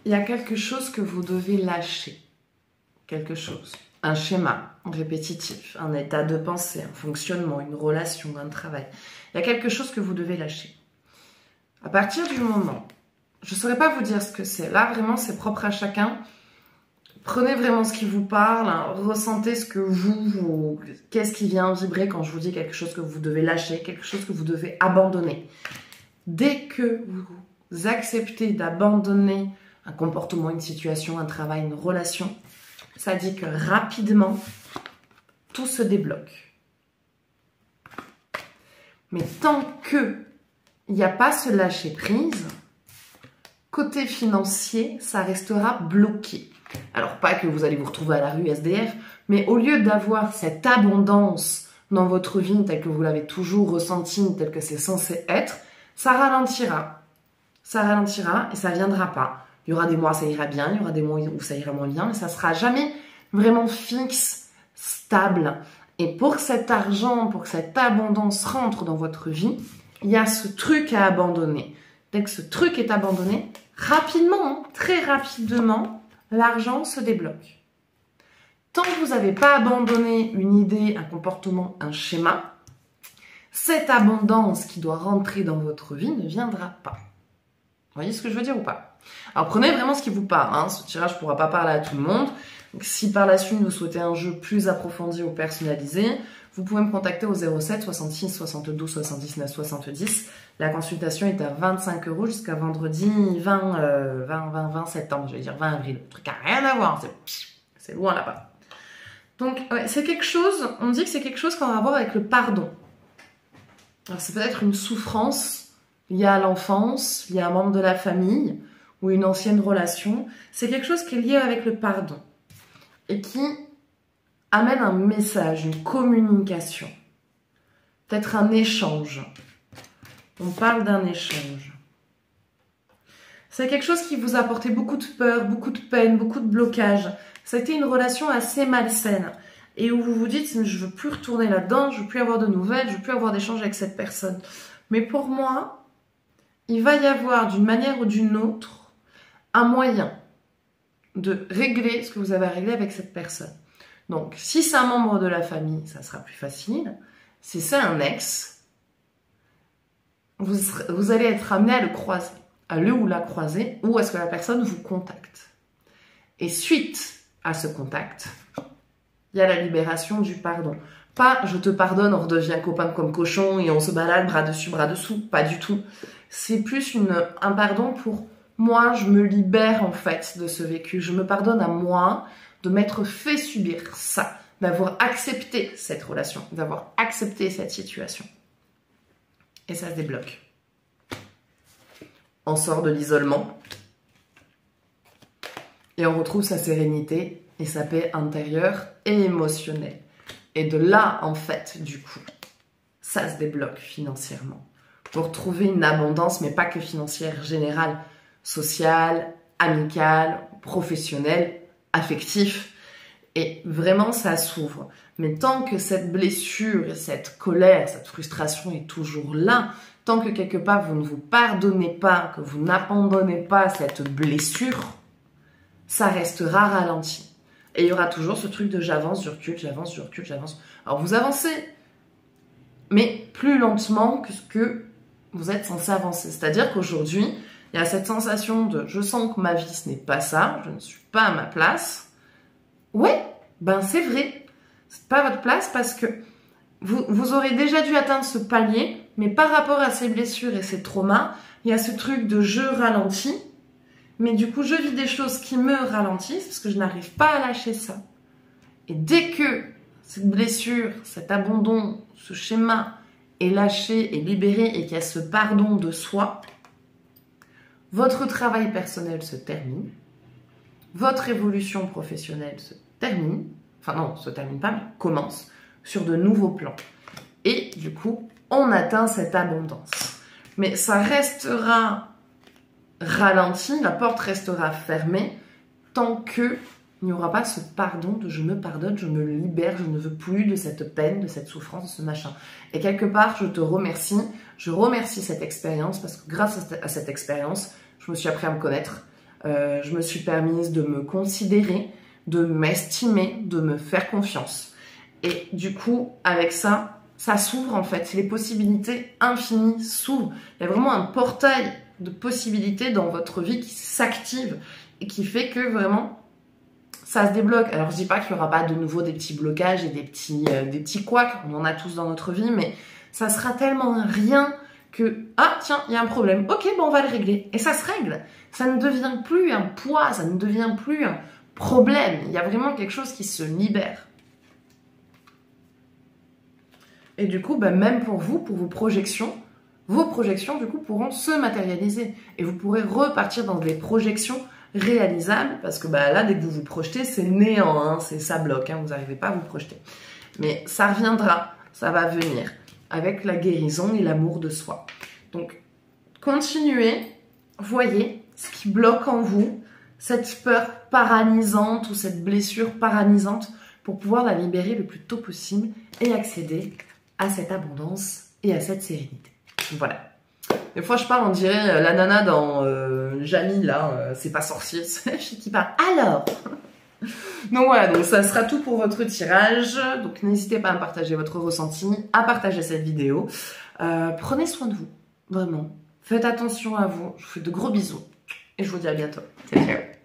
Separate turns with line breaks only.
il y a quelque chose que vous devez lâcher. Quelque chose. Un schéma répétitif, un état de pensée, un fonctionnement, une relation, un travail. Il y a quelque chose que vous devez lâcher. À partir du moment, je ne saurais pas vous dire ce que c'est. Là, vraiment, c'est propre à chacun. Prenez vraiment ce qui vous parle, hein, ressentez ce que qu'est-ce qui vient vibrer quand je vous dis quelque chose que vous devez lâcher, quelque chose que vous devez abandonner. Dès que vous acceptez d'abandonner un comportement, une situation, un travail, une relation, ça dit que rapidement, tout se débloque. Mais tant que il n'y a pas ce lâcher prise, côté financier, ça restera bloqué. Alors pas que vous allez vous retrouver à la rue SDF, mais au lieu d'avoir cette abondance dans votre vie telle que vous l'avez toujours ressentie, telle que c'est censé être, ça ralentira. Ça ralentira et ça viendra pas. Il y aura des mois ça ira bien, il y aura des mois où ça ira moins bien, mais ça sera jamais vraiment fixe, stable. Et pour cet argent, pour que cette abondance rentre dans votre vie, il y a ce truc à abandonner. Dès que ce truc est abandonné, rapidement, très rapidement, l'argent se débloque. Tant que vous n'avez pas abandonné une idée, un comportement, un schéma, cette abondance qui doit rentrer dans votre vie ne viendra pas. Vous voyez ce que je veux dire ou pas? Alors prenez vraiment ce qui vous parle. Hein. Ce tirage ne pourra pas parler à tout le monde. Donc, si par la suite vous souhaitez un jeu plus approfondi ou personnalisé, vous pouvez me contacter au 07 66 72 79 70. La consultation est à 25 € jusqu'à vendredi 20 septembre, je vais dire 20 avril. Le truc n'a rien à voir, c'est loin là-bas. Donc, ouais, c'est quelque chose, on dit que c'est quelque chose qui a à voir avec le pardon. Alors, c'est peut-être une souffrance liée à l'enfance, liée à un membre de la famille ou une ancienne relation. C'est quelque chose qui est lié avec le pardon et qui amène un message, une communication, peut-être un échange. On parle d'un échange. C'est quelque chose qui vous a apporté beaucoup de peur, beaucoup de peine, beaucoup de blocage. Ça a été une relation assez malsaine et où vous vous dites je veux plus retourner là-dedans, je veux plus avoir de nouvelles, je veux plus avoir d'échange avec cette personne. Mais pour moi, il va y avoir d'une manière ou d'une autre un moyen de régler ce que vous avez à régler avec cette personne. Donc, si c'est un membre de la famille, ça sera plus facile. Si c'est un ex, vous allez être amené à le croiser, à le ou la croiser, ou à ce que la personne vous contacte. Et suite à ce contact, il y a la libération du pardon. Pas je te pardonne, on redevient copain comme cochon et on se balade bras dessus, bras dessous. Pas du tout. C'est plus un pardon pour moi, je me libère en fait de ce vécu. Je me pardonne à moi de m'être fait subir ça, d'avoir accepté cette relation, d'avoir accepté cette situation. Et ça se débloque. On sort de l'isolement et on retrouve sa sérénité et sa paix intérieure et émotionnelle. Et de là, en fait, du coup, ça se débloque financièrement. Pour trouver une abondance, mais pas que financière, générale, sociale, amicale, professionnelle, affective. Et vraiment, ça s'ouvre. Mais tant que cette blessure, cette colère, cette frustration est toujours là, tant que quelque part vous ne vous pardonnez pas, que vous n'abandonnez pas cette blessure, ça restera ralenti. Et il y aura toujours ce truc de j'avance, je recule, j'avance, je recule, j'avance. Alors vous avancez, mais plus lentement que ce que vous êtes censé avancer. C'est-à-dire qu'aujourd'hui, il y a cette sensation de je sens que ma vie ce n'est pas ça, je ne suis pas à ma place. Ouais, ben c'est vrai. C'est pas votre place parce que vous aurez déjà dû atteindre ce palier, mais par rapport à ces blessures et ces traumas, il y a ce truc de je ralentis, mais du coup je vis des choses qui me ralentissent parce que je n'arrive pas à lâcher ça. Et dès que cette blessure, cet abandon, ce schéma est lâché et libéré et qu'il y a ce pardon de soi, votre travail personnel se termine, votre évolution professionnelle se termine, enfin non, se termine pas, mais commence sur de nouveaux plans. Et du coup, on atteint cette abondance. Mais ça restera ralenti, la porte restera fermée tant qu'il n'y aura pas ce pardon de je me pardonne, je me libère, je ne veux plus de cette peine, de cette souffrance, de ce machin. Et quelque part, je te remercie, je remercie cette expérience parce que grâce à cette expérience, je me suis appris à me connaître. je me suis permise de me considérer, de m'estimer, de me faire confiance. Et du coup, avec ça, ça s'ouvre en fait. Les possibilités infinies s'ouvrent. Il y a vraiment un portail de possibilités dans votre vie qui s'active et qui fait que vraiment, ça se débloque. Alors, je dis pas qu'il n'y aura pas de nouveau des petits blocages et des petits couacs. On en a tous dans notre vie, mais ça sera tellement rien que, ah tiens, il y a un problème. Ok, bon, on va le régler. Et ça se règle. Ça ne devient plus un poids, ça ne devient plus un problème. Il y a vraiment quelque chose qui se libère. Et du coup, même pour vous, pour vos projections du coup pourront se matérialiser. Et vous pourrez repartir dans des projections réalisables, parce que là, dès que vous vous projetez, c'est néant, hein, ça bloque, hein, vous n'arrivez pas à vous projeter. Mais ça reviendra, ça va venir, avec la guérison et l'amour de soi. Donc, continuez, voyez ce qui bloque en vous, cette peur paralysante ou cette blessure paralysante, pour pouvoir la libérer le plus tôt possible et accéder à cette abondance et à cette sérénité. Voilà. Des fois, je parle, on dirait la nana dans Jamie, là, c'est pas sorcier, c'est la fille qui parle. Alors donc voilà, donc ça sera tout pour votre tirage. Donc n'hésitez pas à partager votre ressenti, à partager cette vidéo. Prenez soin de vous, vraiment. Faites attention à vous. Je vous fais de gros bisous. Et je vous dis à bientôt. Ciao, ciao.